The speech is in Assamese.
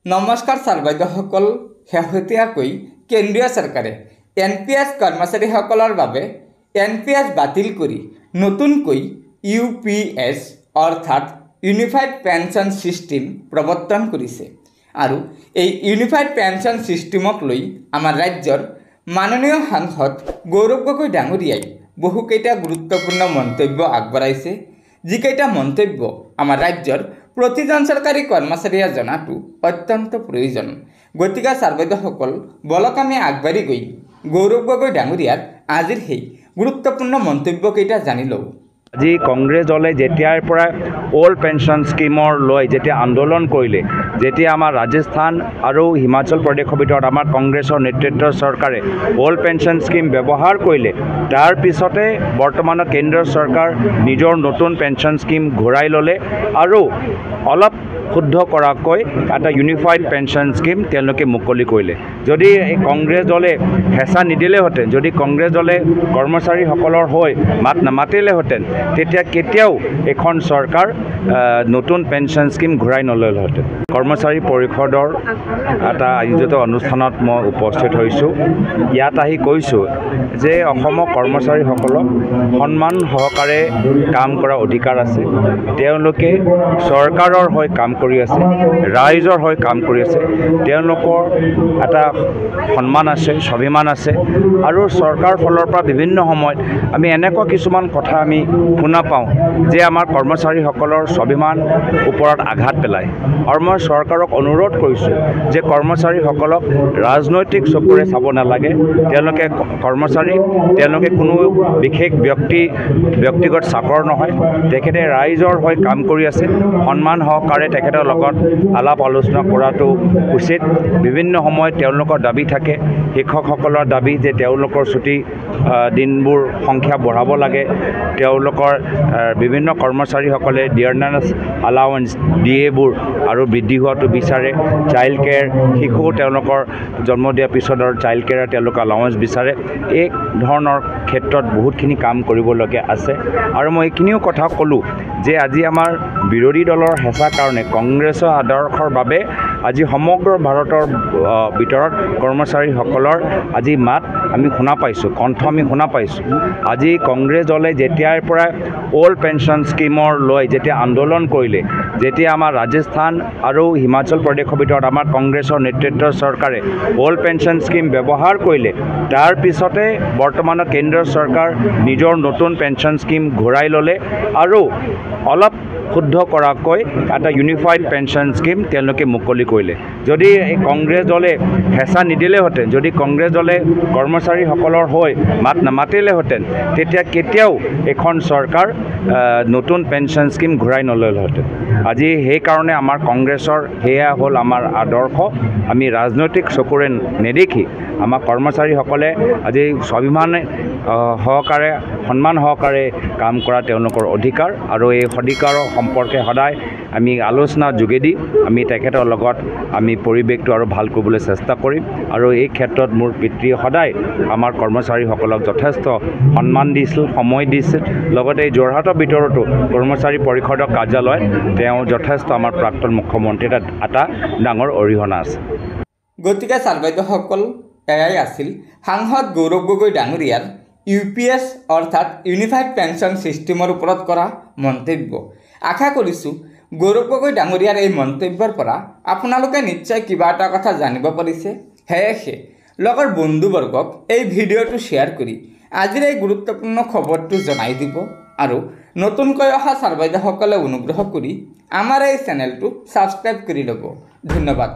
নমস্কাৰ ছাৰ বাইদেউসকল, শেহতীয়াকৈ কেন্দ্ৰীয় চৰকাৰে NPS কৰ্মচাৰীসকলৰ বাবে NPS বাতিল কৰি নতুনকৈ UPS অৰ্থাৎ ইউনিফাইড পেনশ্যন ছিষ্টেম প্ৰৱৰ্তন কৰিছে। আৰু এই ইউনিফাইড পেনশ্যন ছিষ্টেমক লৈ আমাৰ ৰাজ্যৰ মাননীয় সাংসদ গৌৰৱ গগৈ ডাঙৰীয়াই বহুকেইটা গুৰুত্বপূৰ্ণ মন্তব্য আগবঢ়াইছে, যিকেইটা মন্তব্য আমাৰ ৰাজ্যৰ প্ৰতিজন চৰকাৰী কৰ্মচাৰীয়ে জনাটো অত্যন্ত প্ৰয়োজন। গতিকে ছাৰ বাইদেউসকল, বলক আমি আগবাঢ়ি গৈ গৌৰৱ গগৈ ডাঙৰীয়াৰ আজিৰ সেই গুৰুত্বপূৰ্ণ মন্তব্যকেইটা জানি লওঁ। আজি কংগ্ৰেছ দলে যেতিয়াৰ পৰা অল্ড পেঞ্চন স্কিমৰ লৈ যেতিয়া আন্দোলন কৰিলে, যেতিয়া আমাৰ ৰাজস্থান আৰু হিমাচল প্ৰদেশৰ ভিতৰত আমাৰ কংগ্ৰেছৰ নেতৃত্বৰ চৰকাৰে অল্ড পেঞ্চন স্কিম ব্যৱহাৰ কৰিলে, তাৰ পিছতে বৰ্তমানৰ কেন্দ্ৰীয় চৰকাৰ নিজৰ নতুন পেঞ্চন স্কিম ঘূৰাই ল'লে আৰু অলপ শুদ্ধ কৰাকৈ এটা ইউনিফাইড পেঞ্চন স্কিম তেওঁলোকে মুকলি কৰিলে। যদি এই কংগ্ৰেছ দলে হেঁচা নিদিলেহেঁতেন, যদি কংগ্ৰেছ দলে কৰ্মচাৰীসকলৰ হৈ মাত নামাতিলেহেঁতেন, তেতিয়া কেতিয়াও এখন চৰকাৰ নতুন পেঞ্চন স্কিম ঘূৰাই নল'লেহেঁতেন। কৰ্মচাৰী পৰিষদৰ এটা আয়োজিত অনুষ্ঠানত মই উপস্থিত হৈছোঁ। ইয়াত আহি কৈছোঁ যে অসমৰ কৰ্মচাৰীসকলক সন্মান সহকাৰে কাম কৰাৰ অধিকাৰ আছে। তেওঁলোকে চৰকাৰৰ হৈ কাম কৰি আছে, ৰাইজৰ হৈ কাম কৰি আছে। তেওঁলোকৰ এটা সন্মান আছে, স্বাভিমান আছে। আৰু চৰকাৰৰ ফালৰ পৰা বিভিন্ন সময়ত আমি এনেকুৱা কিছুমান কথা আমি শুনা পাওঁ যে আমাৰ কৰ্মচাৰীসকলৰ স্বাভিমান ওপৰত আঘাত পেলায়। আৰু মই চৰকাৰক অনুৰোধ কৰিছোঁ যে কৰ্মচাৰীসকলক ৰাজনৈতিক চকুৰে চাব নালাগে। তেওঁলোকে কৰ্মচাৰী, তেওঁলোকে কোনো বিশেষ ব্যক্তিগত চাকৰ নহয়। তেখেতে ৰাইজৰ হৈ কাম কৰি আছে। সন্মান সহকাৰে তেখেতৰ লগত আলাপ আলোচনা কৰাটো উচিত। বিভিন্ন সময়ত তেওঁলোকৰ দাবী থাকে, শিক্ষকসকলৰ দাবী যে তেওঁলোকৰ ছুটি দিনবোৰ সংখ্যা বঢ়াব লাগে। তেওঁলোকৰ বিভিন্ন কৰ্মচাৰীসকলে ডিয়াৰনেছ এলাউৱেঞ্চ DA-বোৰ আৰু বৃদ্ধি হোৱাটো বিচাৰে। চাইল্ড কেয়াৰ, শিশু তেওঁলোকৰ জন্ম দিয়াৰ পিছতৰ চাইল্ড কেয়াৰ তেওঁলোকৰ এলাউৱেঞ্চ বিচাৰে। এই ধৰণৰ ক্ষেত্ৰত বহুতখিনি কাম কৰিবলগীয়া আছে। আৰু মই এইখিনিও কথা ক'লোঁ যে আজি আমাৰ বিৰোধী দলৰ হেঁচাৰ কাৰণে, কংগ্ৰেছৰ আদৰ্শৰ বাবে আজি সমগ্ৰ ভাৰতৰ ভিতৰত কৰ্মচাৰীসকলৰ আজি মাত আমি শুনা পাইছোঁ, কণ্ঠ আমি শুনা পাইছোঁ। আজি কংগ্ৰেছ দলে যেতিয়াৰ পৰা অল্ড পেঞ্চন স্কিমৰ লৈ যেতিয়া আন্দোলন কৰিলে, যেতিয়া আমাৰ ৰাজস্থান আৰু হিমাচল প্ৰদেশৰ ভিতৰত আমাৰ কংগ্ৰেছৰ নেতৃত্বৰ চৰকাৰে অল্ড পেঞ্চন স্কিম ব্যৱহাৰ কৰিলে, তাৰ পিছতে বৰ্তমানৰ কেন্দ্ৰীয় চৰকাৰ নিজৰ নতুন পেঞ্চন স্কিম ঘূৰাই ল'লে আৰু অলপ শুদ্ধ কৰাকৈ এটা ইউনিফাইড পেঞ্চন স্কিম তেওঁলোকে মুকলি কৰিলে। যদি এই কংগ্ৰেছ দলে হেঁচা নিদিলেহেঁতেন, যদি কংগ্ৰেছ দলে কৰ্মচাৰীসকলৰ হৈ মাত নামাতিলেহেঁতেন, তেতিয়া কেতিয়াও এখন চৰকাৰ নতুন পেঞ্চন স্কিম ঘূৰাই নল'লেহেঁতেন। আজি সেইকাৰণে আমাৰ কংগ্ৰেছৰ সেয়া হ'ল আমাৰ আদৰ্শ। আমি ৰাজনৈতিক চকুৰে নেদেখি আমাৰ কৰ্মচাৰীসকলে আজি স্বাভিমান সহকাৰে, সন্মান সহকাৰে কাম কৰা তেওঁলোকৰ অধিকাৰ। আৰু এই অধিকাৰৰ সম্পৰ্কে সদায় আমি আলোচনাৰ যোগেদি আমি তেখেতৰ লগত আমি পৰিৱেশটো আৰু ভাল কৰিবলৈ চেষ্টা কৰিম। আৰু এই ক্ষেত্ৰত মোৰ পিতৃয়ে সদায় আমাৰ কৰ্মচাৰীসকলক যথেষ্ট সন্মান দিছিল, সময় দিছিল। লগতে এই যোৰহাটৰ ভিতৰতো কৰ্মচাৰী পৰিষদৰ কাৰ্যালয়ত তেওঁ যথেষ্ট আমাৰ প্ৰাক্তন মুখ্যমন্ত্ৰীৰ এটা ডাঙৰ অৰিহণা আছে। গতিকে ছাৰ বাইদেউসকল, এয়াই আছিল সাংসদ গৌৰৱ গগৈ ডাঙৰীয়াৰ UPS অৰ্থাৎ ইউনিফাইড পেনশ্যন ছিষ্টেমৰ ওপৰত কৰা মন্তব্য। আশা কৰিছোঁ গৌৰৱ গগৈ ডাঙৰীয়াৰ এই মন্তব্যৰ পৰা আপোনালোকে নিশ্চয় কিবা এটা কথা জানিব পাৰিছে। সেয়েহে লগৰ বন্ধুবৰ্গক এই ভিডিঅ'টো শ্বেয়াৰ কৰি আজিৰ এই গুৰুত্বপূৰ্ণ খবৰটো জনাই দিব। আৰু নতুনকৈ অহা ছাৰ বাইদেউসকলে অনুগ্ৰহ কৰি আমাৰ এই চেনেলটো ছাবস্ক্ৰাইব কৰি ল'ব। ধন্যবাদ।